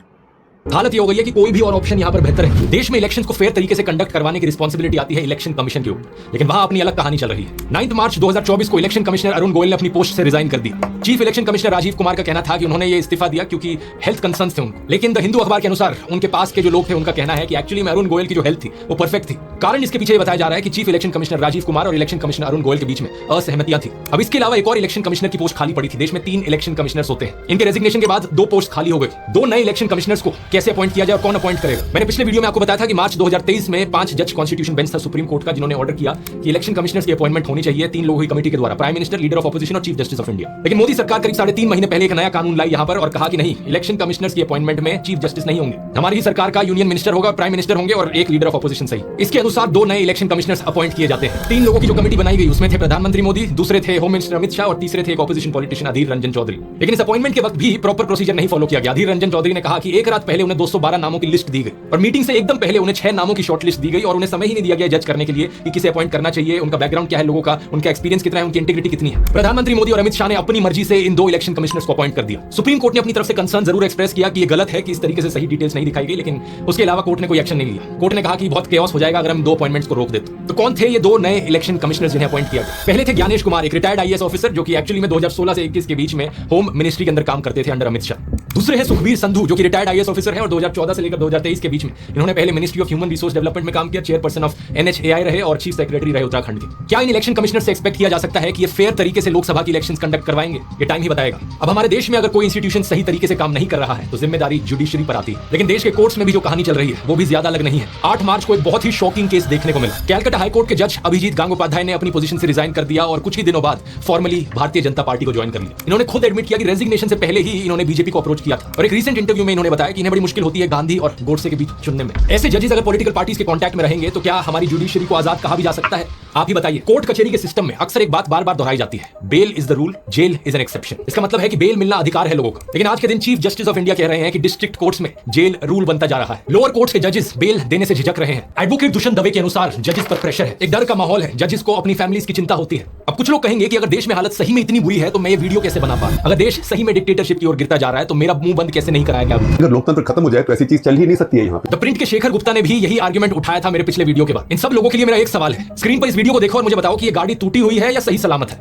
हालत ये हो गई है कि कोई भी और ऑप्शन यहाँ पर बेहतर है। देश में इलेक्शंस को फेयर तरीके से कंडक्ट करवाने की रिस्पांसिबिलिटी आती है इलेक्शन कमीशन के ऊपर, लेकिन वहां अपनी अलग कहानी चल रही है। 9 मार्च 2024 को इलेक्शन कमिश्नर अरुण गोयल ने अपनी पोस्ट से रिजाइन कर दिया। Chief election commissioner Rajiv Kumar का कहना था कि उन्होंने ये इस्तीफा दिया क्योंकि हेल्थ कंसर्न्स थे उनको, लेकिन द हिंदू अखबार के अनुसार उनके पास के जो लोग थे उनका कहना है कि एक्चुअली में अरुण गोयल की जो हेल्थ थी वो परफेक्ट थी। कारण इसके पीछे बताया जा रहा है कि chief election commissioner Rajiv Kumar और इलेक्शन कमिश्नर अरुण गोयल के बीच में असहमतियां थी। अब इसके अलावा एक और इलेक्शन कमिश्नर की पोस्ट खाली पड़ी थी। देश में 3 इलेक्शन कमिश्नर्स होते हैं, इनके रेजिग्नेशन के बाद 2 पोस्ट खाली हो गई। 2 नए इलेक्शन कमिश्नर्स को कैसे अपॉइंट किया जाए और कौन अपॉइंट करेगा। मैंने पिछले वीडियो में आपको बताया था कि मार्च 2023 में 5 जज कॉन्स्टिट्यूशन बेंच था सुप्रीम कोर्ट का, जिन्होंने ऑर्डर किया कि इलेक्शन कमिश्नर्स की अपॉइंटमेंट होनी चाहिए 3 लोगों की कमेटी के द्वारा, prime minister, leader of opposition और चीफ जस्टिस ऑफ इंडिया। लेकिन मोदी सरकार करीब 3.5 महीने पहले एक नया कानून लाई यहाँ पर और कहा कि नहीं, इलेक्शन कमिश्नर्स की अपॉइंटमेंट में चीफ जस्टिस नहीं होंगे, हमारी ही सरकार का यूनियन मिनिस्टर होगा, प्राइम मिनिस्टर होंगे और एक लीडर ऑफ ऑपोजिशन सही। इसके अनुसार 2 नए इलेक्शन कमिश्नर्स अपॉइंट किए जाते हैं। 3 लोगों की जो कमेटी बनाई गई उसमें थे प्रधानमंत्री मोदी, दूसरे थे होम मिनिस्टर अमित शाह और तीसरे थे एक ऑपोजिशन पॉलिटिशियन अधीर रंजन चौधरी। लेकिन इस अपॉइंटमेंट के वक्त भी प्रॉपर प्रोसीजर नहीं फॉलो किया गया। अधीर रंजन चौधरी ने कहा कि एक रात पहले उन्हें 212 नामों की लिस्ट दी गई और मीटिंग से एकदम पहले उन्हें 6 नामों की शॉर्टलिस्ट दी गई और उन्हें समय ही नहीं दिया गया जज करने के लिए कि किसे अपॉइंट करना चाहिए, उनका बैकग्राउंड क्या है, लोगों का उनका एक्सपीरियंस कितना है, उनकी इंटीग्रिटी कितनी है। प्रधानमंत्री मोदी और अमित शाह ने अपनी मर्जी से इन 2 इलेक्शन कमिश्नर्स को अपॉइंट कर दिया। सुप्रीम कोर्ट ने अपनी तरफ से कंसर्न जरूर एक्सप्रेस किया कि ये गलत है कि इस तरीके से सही डिटेल्स नहीं दिखाई गई, लेकिन उसके अलावा कोर्ट ने कोई एक्शन नहीं लिया। कोर्ट ने कहा कि बहुत केओस हो जाएगा अगर हम 2 अपॉइंटमेंट्स को रोक देते। तो कौन थे ये 2 नए इलेक्शन कमिश्नर्स जिन्हें अपॉइंट किया गया? पहले थे ज्ञानेश कुमार, एक रिटायर्ड आईएएस ऑफिसर जो कि एक्चुअली में 2016 से 21 के बीच में होम मिनिस्ट्री के अंदर काम करते थे अंडर अमित शाह। दूसरे हैं सुखबीर संधू जो कि रिटायर्ड आईएएस ऑफिसर है और 2014 से लेकर 2023 के बीच में इन्होंने पहले ministry of human resource development में काम किया, चेयरपर्सन ऑफ NHAI रहे और चीफ सेक्रेटरी रहे उत्तराखंड के। क्या इन इलेक्शन कमिश्नर से एक्सपेक्ट किया जा सकता है कि ये फेयर तरीके से लोकसभा की इलेक्शंस कंडक्ट करवाएंगे? ये टाइम ही बताएगा। अब हमारे देश में अगर कोई इंस्टीट्यूशन सही तरीके से काम नहीं कर रहा है तो जिम्मेदारी जुडिशरी पर आती है, लेकिन देश के कोर्ट्स में भी जो कहानी चल रही है वो भी ज्यादा अलग नहीं है। 8 मार्च को एक बहुत ही शॉकिंग केस देखने को मिला। कैलकाटा हाईकोर्ट के जज अभिजीत गांगोपाध्याय ने अपनी पोजीशन से रिजाइन कर दिया और कुछ ही दिनों बाद फॉर्मली भारतीय जनता पार्टी को ज्वाइन कर लिया। इन्होंने खुद एडमिट किया कि रेजिग्नेशन से पहले ही इन्होंने बीजेपी को अप्रोच किया था और एक रीसेंट इंटरव्यू में इन्होंने बताया कि इन्हें बड़ी मुश्किल होती है गांधी और गोडसे के बीच चुनने में। ऐसे जजेस अगर पॉलिटिकल पार्टीज के कांटेक्ट में रहेंगे तो क्या हमारी जुडिशरी को आजाद कहा भी जा सकता है? आप ही बताइए। कोर्ट कचहरी के सिस्टम में अक्सर एक बात बार बार दोहराई जाती है, bail is the rule, jail is an exception. इसका मतलब है कि बेल मिलना अधिकार है लोगों का, लेकिन आज के दिन चीफ जस्टिस ऑफ इंडिया कह रहे हैं कि डिस्ट्रिक्ट कोर्ट्स में जेल रूल बनता जा रहा है। लोअर कोर्ट्स के जजेस बेल देने से झिझक रहे हैं। एडवोकेट दुष्यंत दवे के अनुसार जजेस पर प्रेशर है, एक डर का माहौल है, जजेस को अपनी फैमिलीज की चिंता होती है। अब कुछ लोग कहेंगे कि अगर देश में हालत सही में इतनी बुरी है तो मैं ये वीडियो कैसे बना पा, अगर देश सही में डिक्टेटरशिप की ओर गिरता जा रहा है तो मेरा मुंह बंद कैसे नहीं कराया गया। अगर लोकतंत्र खत्म हो जाए तो ऐसी चीज चल ही नहीं सकती है यहाँ पे। द प्रिंट के शेखर गुप्ता ने भी यही आर्गुमेंट उठाया था मेरे पिछले वीडियो के बाद। इन सब लोगों के लिए मेरा एक सवाल है, स्क्रीन पर इस वीडियो को देखो और मुझे बताओ कि ये गाड़ी टूटी हुई है या सही सलामत है।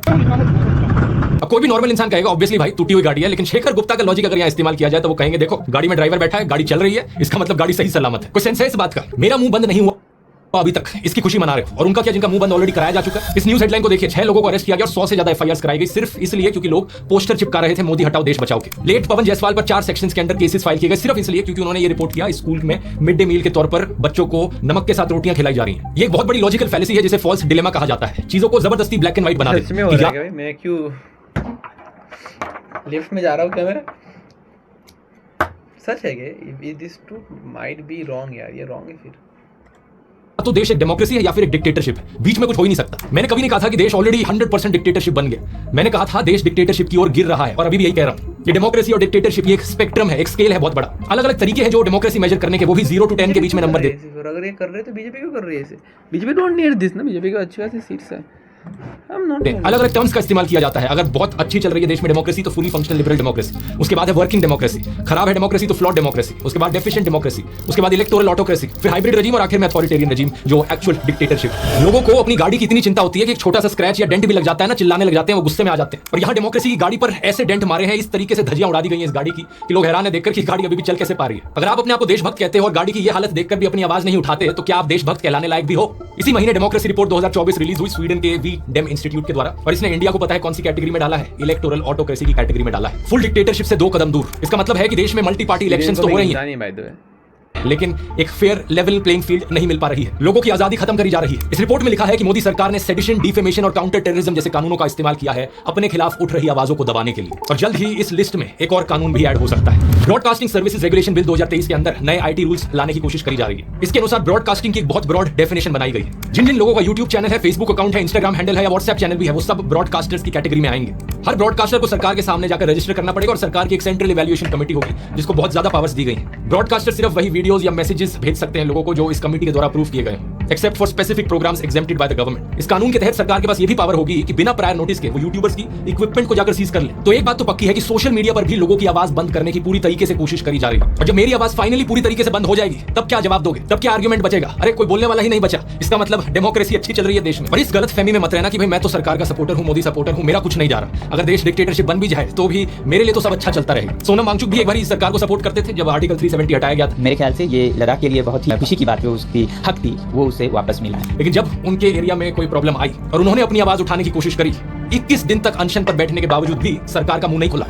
अब कोई भी नॉर्मल इंसान कहेगा ऑब्वियसली भाई टूटी हुई गाड़ी है, लेकिन शेखर गुप्ता का लॉजिक अगर यहाँ इस्तेमाल किया जाए तो वो कहेंगे देखो गाड़ी में ड्राइवर बैठा है, गाड़ी चल रही है, इसका मतलब गाड़ी सही सलामत है। कोई सेंस है इस बात का? मेरा मुंह बंद नहीं हुआ अभी तक, इसकी खुशी मना रहे हो। और उनका क्या, जिनका मुंह बंद ऑलरेडी कराया जा चुका है। इस न्यूज हेडलाइन को देखिए, 6 लोगों को अरेस्ट किया गया और 100 से ज्यादा एफआईआर कराई गई सिर्फ इसलिए क्योंकि लोग पोस्टर चिपका रहे थे मोदी हटाओ देश बचाओ के। लेट पवन जायसवाल पर 4 सेक्शंस के अंडर केसेस फाइल किए गए सिर्फ इसलिए क्योंकि उन्होंने ये रिपोर्ट किया स्कूल में मिड डे मील के तौर पर बच्चों को नमक के साथ रोटियां खिलाई जा रही हैं। ये एक बहुत बड़ी लॉजिकल फैलेसी है जिसे फॉल्स डिलेमा कहा जाता है। चीजों को जबरदस्ती ब्लैक एंड व्हाइट बना सच में हो रहा है। मैं क्यों लिफ्ट में जा रहा हूँ क्या मैं? सच है कि this too might be wrong यार, ये रॉन्ग है फिर। तो देश एक डेमोक्रेसी है या फिर एक डिक्टेटरशिप है, बीच में कुछ हो ही नहीं सकता। मैंने कभी नहीं कहा था कि देश ऑलरेडी 100% डिक्टेटरशिप बन गया। मैंने कहा था देश डिक्टेटरशिप की ओर गिर रहा है और अभी भी यही कह रहा हूं। ये डेमोक्रेसी और डिक्टेटरशिप ये एक स्पेक्ट्रम है, एक स्केल है बहुत बड़ा। अलग अलग तरीके हैं जो डेमोक्रेसी मेजर करने के, वो भी 0 to 10 के बीच में नंबर दे। अगर ये कर रहे तो बीजेपी क्यों कर रही है इसे? बीजेपी डोंट नीड दिस ना, बीजेपी का अच्छी खासी सीट्स है। अलग अलग टर्म्स का इस्तेमाल किया जाता है। अगर बहुत अच्छी चल रही है देश में डेमोक्रेसी तो फुली फंक्शनल लिबरल डेमोक्रेसी, उसके बाद है वर्किंग डेमोक्रेसी, खराब है डेमोक्रेसी तो फ्लॉड डेमोक्रेसी, उसके बाद डेफिशिएंट डेमोक्रेसी, उसके बाद इलेक्टोरल ऑटोक्रेसी, फिर हाइब्रिड रेजिम और आखिर में अथॉरिटेरियन रेजिम जो एक्चुअल डिक्टेटरशिप। लोगों को अपनी गाड़ी की इतनी चिंता होती है कि एक छोटा सा स्क्रैच या डेंट भी लग जाता है ना, चिल्लाने लग जाते हैं, वो गुस्से में आ जाते हैं। और यहाँ डेमोक्रेसी की गाड़ी पर ऐसे डेंट मारे हैं, इस तरीके से धज्जियां उड़ा दी गई हैं इस गाड़ी की कि लोग हैरान है देखकर कि गाड़ी अभी भी चल कैसे पा रही है। अगर आप अपने आप को देशभक्त कहते हो और गाड़ी की ये हालत देखकर भी अपनी आवाज नहीं उठाते तो क्या आप देशभक्त कहलाने लायक भी हो? इसी महीने डेमोक्रेसी रिपोर्ट 2024 रिलीज हुई स्वीडन के वी डेम इंस्टीट्यूट के द्वारा, और इसने इंडिया को पता है कौन सी कैटेगरी में डाला है? इलेक्टोरल ऑटोक्रेसी की कैटेगरी में डाला है। फुल डिक्टेटरशिप से 2 कदम दूर। इसका मतलब है कि देश में मल्टी पार्टी इलेक्शंस तो हो रही हैं लेकिन एक फेयर लेवल प्लेइंग फील्ड नहीं मिल पा रही है, लोगों की आजादी खत्म करी जा रही है। इस रिपोर्ट में लिखा है कि मोदी सरकार ने सेडिशन, डिफेमेशन और काउंटर टेररिज्म जैसे कानूनों का इस्तेमाल किया है अपने खिलाफ उठ रही आवाजों को दबाने के लिए, और जल्द ही इस लिस्ट में एक और कानून भी ऐड हो सकता है। ब्रॉडकास्टिंग सर्विसेज रेगुलेशन बिल 2023 के अंदर नए आईटी रूल्स लाने की कोशिश करी जा रही है। इसके अनुसार ब्रॉडकास्टिंग की एक बहुत ब्रॉड डेफिनेशन बनाई गई है। जिन जिन लोगों का यूट्यूब चैनल है, फेसबुक अकाउंट है, इंस्टाग्राम हैंडल है या व्हाट्सएप चैनल भी है, वो सब ब्रॉडकास्टर्स की कैटेगरी में आएंगे। हर ब्रॉडकास्टर को सरकार के सामने जाकर रजिस्टर करना पड़ेगा और सरकार की एक सेंट्रल इवैल्यूएशन कमेटी होगी जिसको बहुत ज्यादा पावर्स दी गई हैं। ब्रॉडकास्टर सिर्फ वही वीडियोस या मैसेजेस भेज सकते हैं लोगों को जो इस कमेटी के द्वारा अप्रूव किए गए हैं, except for specific programs exempted by the government. इस कानून के तहत सरकार के पास ये भी पावर होगी कि बिना प्रायर नोटिस के वो यूट्यूबर्स की इक्विपमेंट को जाकर सीज कर ले। तो एक बात तो पक्की है कि सोशल मीडिया पर भी लोगों की आवाज बंद करने की पूरी तरीके से कोशिश करी जा रही है। और जब मेरी आवाज फाइनली पूरी तरीके से बंद हो जाएगी तब क्या जवाब दोगे? तब क्या आर्गुमेंट बचेगा? अरे कोई बोलने वाला ही नहीं बचा, इसका मतलब डेमोक्रेसी अच्छी चल रही है देश में। और इस गलत फहमी में मत रहना कि भाई मैं तो सरकार का सपोर्टर हूं, मोदी सपोर्टर हूं, मेरा कुछ नहीं जा रहा। अगर देश डिक्टेटरशिप बन भी जाए तो भी मेरे लिए तो सब अच्छा चलता रहेगा। सोनम वांगचुक भी एक बार इस सरकार को सपोर्ट करते थे जब आर्टिकल 370 हटाया गया था। मेरे ख्याल से ये लद्दाख के लिए बहुत ही खुशी की बात है, उसकी हक थी वो उसे वापस मिला है। लेकिन जब उनके एरिया में कोई प्रॉब्लम आई और उन्होंने अपनी आवाज उठाने की कोशिश करी, 21 दिन तक अनशन पर बैठने के बावजूद भी सरकार का मुंह नहीं खुला।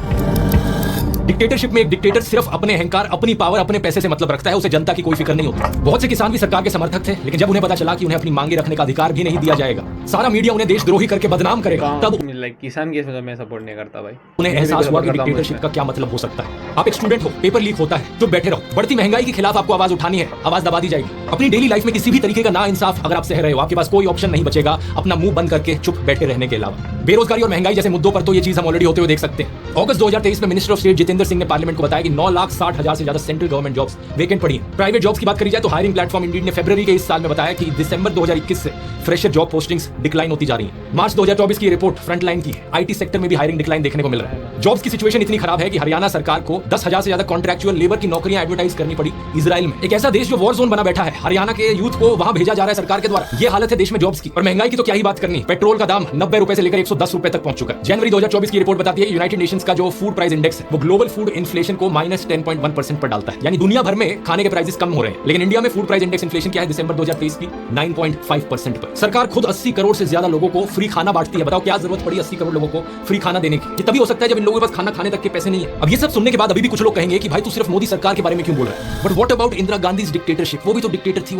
डिक्टेटरशिप में एक डिक्टेटर सिर्फ अपने अहंकार, अपनी पावर, अपने पैसे से मतलब रखता है, उसे जनता की कोई फिक्र नहीं होती। बहुत से किसान भी सरकार के समर्थक थे, लेकिन जब उन्हें पता चला कि उन्हें अपनी मांगे रखने का अधिकार भी नहीं दिया जाएगा, सारा मीडिया उन्हें देशद्रोही करके बदनाम करेगा, तब किसान केस में मैं सपोर्ट नहीं करता भाई। उन्हें एहसास हुआ कि डिक्टेटरशिप का क्या मतलब हो सकता है। आप एक स्टूडेंट हो, पेपर लीक होता है, चुप बैठे रहो। बढ़ती महंगाई के खिलाफ आपको आवाज उठानी है, आवाज दबा दी जाएगी। अपनी डेली लाइफ में किसी भी तरीके का नाइंसाफ अगर आप सह रहे हो, आपके पास कोई ऑप्शन नहीं बचेगा अपना मुंह बंद करके चुप बैठे रहने के अलावा। बेरोजगारी और महंगाई जैसे मुद्दों पर तो ये चीज हम ऑलरेडी होते हुए देख सकते हैं। अगस्त 2023 में minister of state Jitendra Singh ने पार्लियामेंट को बताया कि 9,60,000 से ज्यादा सेंट्रल गवर्नमेंट जॉब्स वेकेंट पड़ी हैं। प्राइवेट जॉब्स की बात करी जाए तो हायरिंग प्लेटफॉर्म इंडीड ने फरवरी के इस साल में बताया कि दिसंबर 2021 से फ्रेशर जॉब पोस्टिंग्स डिक्लाइन होती जा रही हैं। मार्च 2024 की रिपोर्ट फ्रंटलाइन की है, आईटी सेक्टर में भी हायरिंग डिक्लाइन देखने को मिल रहा है। जॉब्स की सिचुएशन इतनी खराब है कि हरियाणा सरकार को 10,000 से ज्यादा कॉन्ट्रैक्चुअल लेबर की नौकरियां एडवर्टाइज करनी पड़ी इजराइल में। एक ऐसा देश जो वॉर जोन बना बैठा है, हरियाणा के यूथ को वहां भेजा जा रहा है सरकार के द्वारा। ये हालत है देश में जॉब्स की। और महंगाई की तो क्या ही बात करनी, पेट्रोल का दाम 90 रुपए से लेकर 110 रुपए तक पहुंच चुका है। जनवरी 2024 की रिपोर्ट बताती है यूनाइटेड नेशंस का जो फूड प्राइस इंडेक्स है वो ग्लोबल फूड इन्फ्लेशन को -10.1% पर डालता है, यानी दुनिया भर में खाने के प्राइसेस कम हो रहे हैं। लेकिन इंडिया में फूड प्राइस इंडेक्स इन्फ्लेशन क्या है दिसंबर 2023 की 9.5% पर। सरकार खुद 80 करोड़ से ज्यादा लोगों को फ्री खाना बांटती है। बताओ क्या जरूरत पड़ी 80 करोड़ लोगों को फ्री खाना देने की? ये तभी हो सकता है जब इन लोगों के पास खाना खाने तक के पैसे नहीं है। अब ये सब सुनने के बाद अभी भी कुछ लोग कहेंगे कि भाई तू सिर्फ मोदी सरकार के बारे में क्यों बोल रहा है? But what about Indira Gandhi dictatorship? वो भी तो डिक्टेटर थी,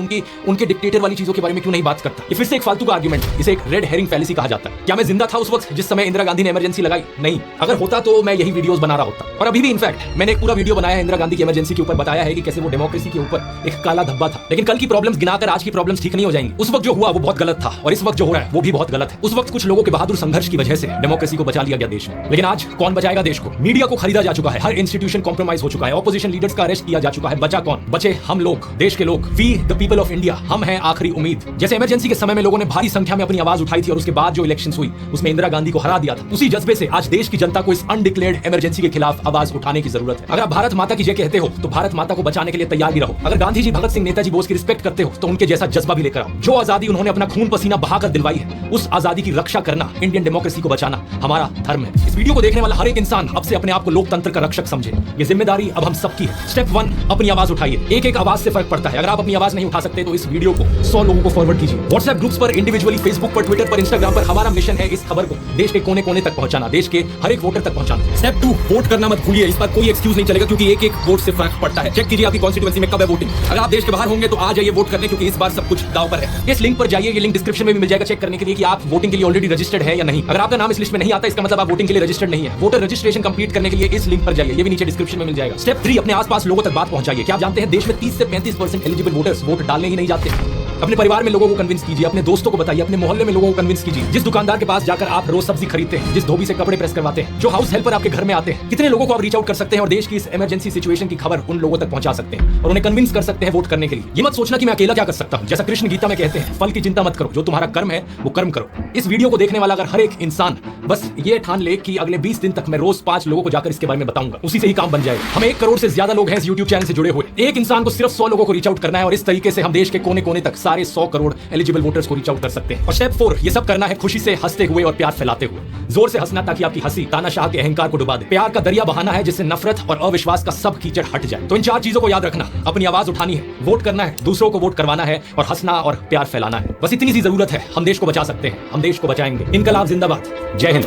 उनके डिक्टेटर वाली चीजों के बारे में क्यों नहीं बात करता? ये फिर से एक फालतू का आर्गुमेंट है, इसे एक रेड हेरिंग फैलेसी कहा जाता है। क्या मैं जिंदा था उस वक्त जिस समय इंदिरा गांधी ने इमरजेंसी लगाई? नहीं। अगर होता तो मैं यही वीडियोस बना रहा होता। और अभी भी इनफैक्ट मैंने एक पूरा वीडियो बनाया है इंदिरा गांधी की इमरजेंसी के ऊपर, बताया है कि कैसे वो डेमोक्रेसी के ऊपर एक काला धब्बा था। लेकिन कल की प्रॉब्लम्स गिनाकर आज की प्रॉब्लम्स ठीक नहीं हो जाएंगी। उस वक्त जो हुआ वो बहुत गलत था और इस वक्त जो हो रहा है वो भी बहुत गलत है। उस वक्त कुछ लोगों के बहादुर संघर्ष की वजह से डेमोक्रेसी को बचा लिया गया देश में, लेकिन आज कौन बचाएगा देश को? मीडिया को खरीदा जा चुका है, हर इंस्टीट्यूशन कॉम्प्रोमाइज हो चुका है, ऑपोजिशन लीडर्स का अरेस्ट किया जा चुका है। बचा कौन? बचे हम लोग, देश के लोग। We the people of India, हम हैं आखिरी उम्मीद। जैसे इमरजेंसी के समय में लोगों ने भारी संख्या में अपनी आवाज उठाई थी और उसके बाद जो इलेक्शंस हुई उसमें इंदिरा गांधी को हरा दिया था, उसी जज्बे से आज देश की जनता को इस अनडिक्लेयर्ड इमरजेंसी के खिलाफ आवाज उठाने की जरूरत है। अगर आप भारत माता की जय कहते हो तो भारत माता को बचाने के लिए तैयार भी रहो। अगर गांधी जी, भगत सिंह, नेताजी बोस की रिस्पेक्ट करते हो तो उनके जैसा जज्बा भी लेकर आओ। जो आजादी उन्होंने अपना खून पसीना बहाकर दिलवाई है, उस आजादी की रक्षा करना, इंडियन डेमोक्रेसी को बचाना हमारा धर्म है। इस वीडियो को देखने वाला हर एक इंसान अब से अपने आप को लोकतंत्र का रक्षक समझे। ये जिम्मेदारी अब हम सबकी है। स्टेप 1, अपनी आवाज उठाइए। एक एक आवाज से फर्क पड़ता है। अगर आप अपनी आवाज नहीं उठा सकते तो इस वीडियो को 100 लोगों को फॉरवर्ड कीजिए। व्हाट्सएप ग्रुप्स पर, इंडिविजुअली, फेसबुक पर, ट्विटर पर, इंस्टाग्राम पर। हमारा मिशन है इस खबर को देश के कोने कोने तक पहुंचाना, देश के हर एक वोटर तक पहुंचाना। स्टेप 2, वोट करना मत भूलिए। इस पर कोई एक्सक्यूज नहीं चलेगा क्योंकि एक एक वोट से फर्क पड़ता है। चेक कीजिए आपकी कॉन्स्टिट्यूएंसी में कब है वोटिंग। अगर आप देश के बाहर होंगे तो आ जाइए वोट करने, क्योंकि इस बार सब कुछ दांव पर है। इस लिंक पर जाइए, ये लिंक डिस्क्रिप्शन में भी मिल जाएगा, चेक करने के लिए कि आप वोटिंग के लिए ऑलरेडी रजिस्टर्ड है या नहीं। अगर आपका नाम इस लिस्ट में नहीं आता इसका मतलब आप वोटिंग के लिए रजिस्टर्ड नहीं है। वोटर रजिस्ट्रेशन कंप्लीट करने के लिए इस लिंक पर जाइए, ये भी नीचे डिस्क्रिप्शन में मिल जाएगा। स्टेप 3, अपने आसपास लोगों तक बात पहुंचाइए। क्या आप जानते हैं देश में 30 से 35% एलिजिबल वोटर्स वोट डालने ही नहीं जाते? अपने परिवार में लोगों को कन्विंस कीजिए, अपने दोस्तों को बताइए, अपने मोहल्ले में लोगों को कन्विंस कीजिए। जिस दुकानदार के पास जाकर आप रोज सब्जी खरीदते हैं, जिस धोबी से कपड़े प्रेस करवाते हैं, जो हाउस हेल्पर आपके घर में आते हैं, कितने लोगों को आप रीच आउट कर सकते हैं और देश की इस इमरजेंसी सिचुएशन की खबर उन लोगों तक पहुंचा सकते हैं और उन्हें कन्विंस कर सकते हैं वोट करने के लिए। ये मत सोचना कि मैं अकेला क्या कर सकता हूं। जैसा कृष्ण गीता में कहते हैं, फल की चिंता मत करो, जो तुम्हारा कर्म है वो कर्म करो। इस वीडियो को देखने वाला अगर हर एक इंसान बस ये ठान ले कि अगले 20 दिन तक मैं रोज 5 लोगों को जाकर इसके बारे में बताऊंगा, उसी से ही काम बन जाएगा। हम 1 करोड़ से ज्यादा लोग हैं इस यूट्यूब चैनल से जुड़े हुए। एक इंसान को सिर्फ 100 लोगों को रीच आउट करना है और इस तरीके से हम देश के कोने कोने तक सारे 100 करोड़ एलिजिबल वोटर्स को रीच आउट कर सकते हैं। और स्टेप 4, ये सब करना है खुशी से, हंसते हुए और प्यार फैलाते हुए। जोर से हंसना ताकि आपकी हंसी तानाशाह के अहंकार को डुबा दे। प्यार का दरिया बहाना है जिससे नफरत और अविश्वास का सब कीचड़ हट जाए। तो इन 4 चीजों को याद रखना, अपनी आवाज उठानी है, वोट करना है, दूसरों को वोट करवाना है और हंसना और प्यार फैलाना है। बस इतनी सी जरूरत है। हम देश को बचा सकते हैं, हम देश को बचाएंगे। इनकलाब जिंदाबाद। जय Hind.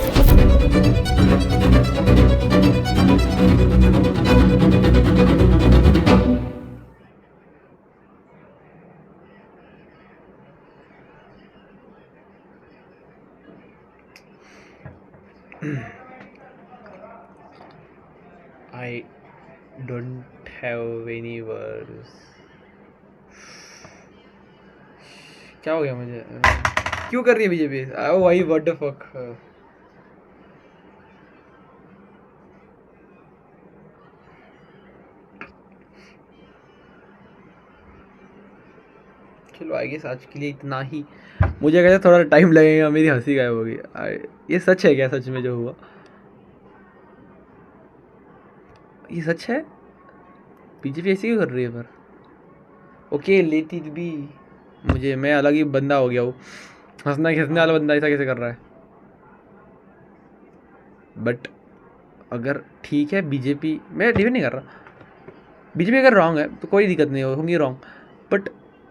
I don't have any words. क्या हो गया मुझे? क्यों कर रही है बीजेपी? ओ भाई व्हाट द फक। चलो आई गेस आज के लिए इतना ही। मुझे कहता थोड़ा टाइम लगेगा, मेरी हंसी गायब होगी। ये सच है क्या? सच में जो हुआ ये सच है? बीजेपी ऐसे क्यों कर रही है? पर ओके लेती भी मुझे, मैं अलग ही बंदा हो गया हूँ। हंसना खिसने वाला बंदा ऐसा कैसे कर रहा है? बट अगर ठीक है बीजेपी, मैं डिफेंड नहीं कर रहा, बीजेपी अगर रॉन्ग है तो कोई दिक्कत नहीं होगी रॉन्ग। बट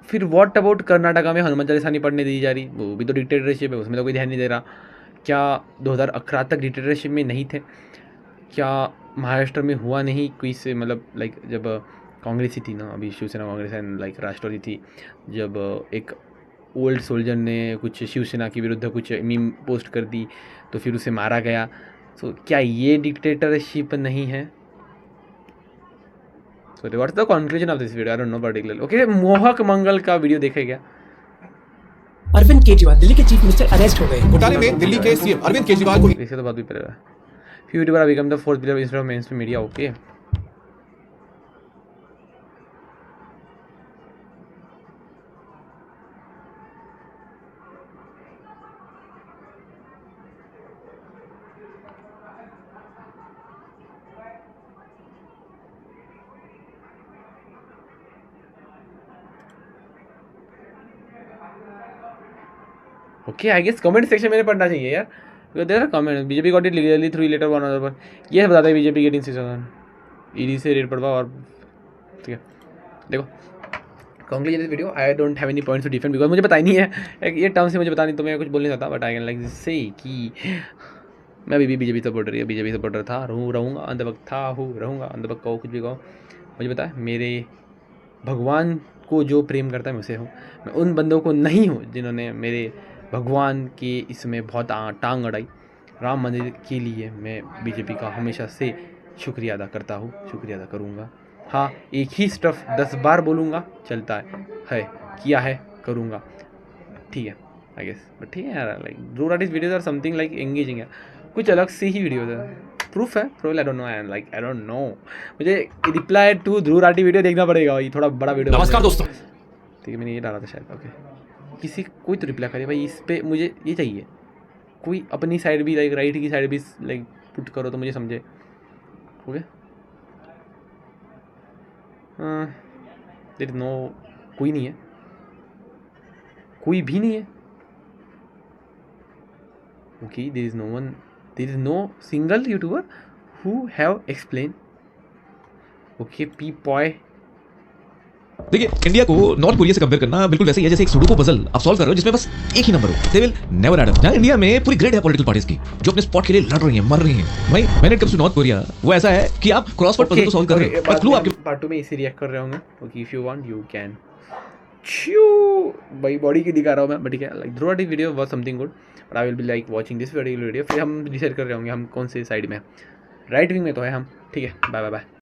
फिर व्हाट अबाउट कर्नाटका में हनुमान चालीसा नहीं पढ़ने दी जा रही? वो भी तो डिक्टेटरशिप है, उसमें तो कोई ध्यान नहीं दे रहा। क्या 2011 तक डिक्टेटरशिप में नहीं थे? क्या महाराष्ट्र में हुआ नहीं कोई से, मतलब लाइक जब कांग्रेस ही थी ना, अभी शिवसेना कांग्रेस एंड लाइक राष्ट्रवादी थी, जब एक ओल्ड सोल्जर ने कुछ शिवसेना के विरुद्ध कुछ मीम पोस्ट कर दी तो फिर उसे मारा गया। तो क्या ये डिक्टेटरशिप नहीं है? So what's the conclusion of this video? I don't no particularly. Okay, मोहक मंगल का वीडियो देखे क्या? अरविंद केजरीवाल दिल्ली के चीफ मिनिस्टर अरेस्ट हो गए। घोटाले में दिल्ली के सीएम अरविंद केजरीवाल को इसे तो बात भी पड़ेगा। Few YouTuber have become the fourth pillar instead of mainstream media. Okay. Okay, I guess comment section में पढ़ना चाहिए यार। There comment BJP got it legally through letter one other पर, ये बताता है बीजेपी गेटिंग 6000 ईडी से रेट पड़वा। और ठीक है देखो conclusion this video, I don't have any points to defend because मुझे पता ही नहीं है ये टर्म से मुझे पता नहीं, तो मैं कुछ बोल नहीं सकता। बट आई कैन लाइक से कि मैं अभी भी बीजेपी सपोर्टर है, बीजेपी सपोर्टर था, रहूँगा, अंत वक्त था, रहूँगा, अंत वक्त कहो कुछ भी कहो। मुझे पता है मेरे भगवान को जो प्रेम करता है मैं उसे हूँ। मैं उन बंदों को नहीं हूँ जिन्होंने मेरे भगवान के इसमें बहुत टांग अड़ाई। राम मंदिर के लिए मैं बीजेपी का हमेशा से शुक्रिया अदा करता हूँ, शुक्रिया अदा करूँगा। हाँ, एक ही स्टफ 10 बार बोलूँगा चलता है किया है, करूँगा, ठीक है आई गेस। बट ठीक है यार, like Dhruv Rathee's videos are something like engaging है, कुछ अलग से ही वीडियोज है। प्रूफ है प्रोबेबली, आई डोंट नो, मुझे reply to Dhruv Rathee video देखना पड़ेगा, ये थोड़ा बड़ा वीडियो। नमस्कार दोस्तों। ठीक है, मैंने ये डाला था शायद। ओके, कोई तो रिप्लाई करे भाई, इस पे मुझे ये चाहिए, कोई अपनी साइड भी लाइक राइट की साइड भी लाइक पुट करो तो मुझे समझे। ओके, देयर इज नो, कोई नहीं है, कोई भी नहीं है। Okay, there is no one, there is no single YouTuber who have explain. Okay, पी पॉय। देखिए, इंडिया को नॉर्थ कोरिया से कंपेयर करना बिल्कुल वैसे ही है जैसे एक सुडोकू पजल आप सॉल्व कर रहे हो जिसमें बस एक ही नंबर हो। They will never add up. India में पूरी ग्रेड है पॉलिटिकल पार्टीज की जो अपने स्पॉट के लिए लड़ रही हैं, मर रही हैं। भाई when it comes to North Korea वो ऐसा है कि आप क्रॉसवर्ड पजल को सॉल्व कर रहे हैं, बट क्लू आपके पार्ट 2 में इसी रिएक्ट कर रहे होंगे। Okay, if you want you can. भाई बॉडी की दिखा रहा हूँ मैं, बट ठीक है, like Dhruv Rathee video was something good, but I will be like watching this video. फिर हम डिसाइड कर रहे होंगे हम कौन से साइड में, राइट विंग में तो है हम। ठीक है, बाय बाय बाय।